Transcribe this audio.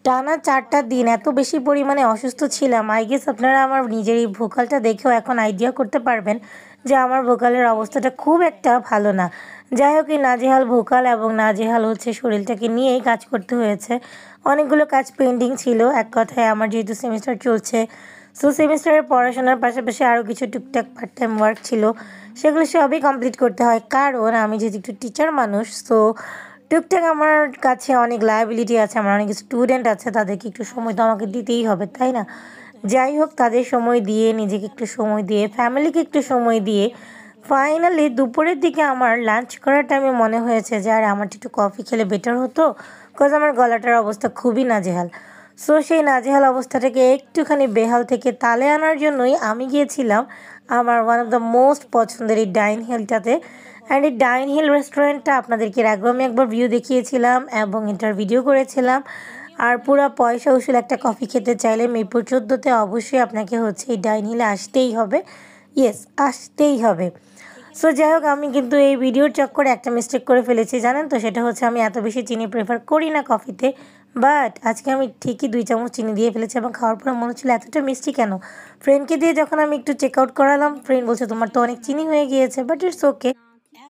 টানা 4টা দিন এত বেশি পরিমাণে অসুস্থ ছিলাম। আই গেস আপনারা আমার নিজের এই ভোকালটা দেখেও এখন আইডিয়া করতে পারবেন যে আমার ভোকালের অবস্থাটা খুব একটা ভালো না। যাই হোক, এই নাজেহাল ভোকাল এবং নাজেহাল শরীরটাকে নিয়েই কাজ করতে হয়েছে। অনেকগুলো কাজ পেন্ডিং ছিল। এক কথায় আমার যেহেতু সেমিস্টার চলছে, সো সেমিস্টারের পড়াশোনার পাশাপাশি আরও কিছু টুকটাক পার্ট টাইম ওয়ার্ক ছিল, সেগুলো সবই কমপ্লিট করতে হয়। কারণ আমি যেহেতু একটু টিচার মানুষ, সো টুকটাক আমার কাছে অনেক লায়াবিলিটি আছে, আমার অনেক স্টুডেন্ট আছে, তাদেরকে একটু সময় তো আমাকে দিতেই হবে, তাই না? যাই হোক, তাদের সময় দিয়ে, নিজেকে একটু সময় দিয়ে, ফ্যামিলিকে একটু সময় দিয়ে ফাইনালি দুপুরের দিকে আমার লাঞ্চ করার টাইমে মনে হয়েছে যে আর আমার একটু কফি খেলে বেটার হতো, বিকজ আমার গলাটার অবস্থা খুবই নাজেহাল। সো সেই নাজেহাল অবস্থাটাকে একটুখানি বেহাল থেকে তালে আনার জন্যই আমি গিয়েছিলাম আমার ওয়ান অফ দ্য মোস্ট পছন্দের এই ডাইন হিলটাতে। অ্যান্ড এই ডাইন হিল রেস্টুরেন্টটা আপনাদেরকে এর আগেও আমি একবার ভিউ দেখিয়েছিলাম এবং এটার ভিডিও করেছিলাম। আর পুরো পয়সা উসুল একটা কফি খেতে চাইলে মিরপুর 14তে অবশ্যই আপনাকে এই ডাইন হিলে আসতেই হবে। ইয়েস, আসতেই হবে। সো যাই হোক, আমি কিন্তু এই ভিডিওর চক্করে একটা মিস্টেক করে ফেলেছি, জানেন তো? সেটা হচ্ছে আমি এত বেশি চিনি প্রেফার করি না কফিতে, বাট আজকে আমি ঠিকই 2 চামচ চিনি দিয়ে ফেলেছি এবং খাওয়ার পরে মনে হচ্ছিল এতটা মিষ্টি কেন। ফ্রেন্ডকে দিয়ে যখন আমি একটু চেক আউট করালাম, ফ্রেন্ড বলছে তোমার তো অনেক চিনি হয়ে গিয়েছে, বাট ইটস ওকে।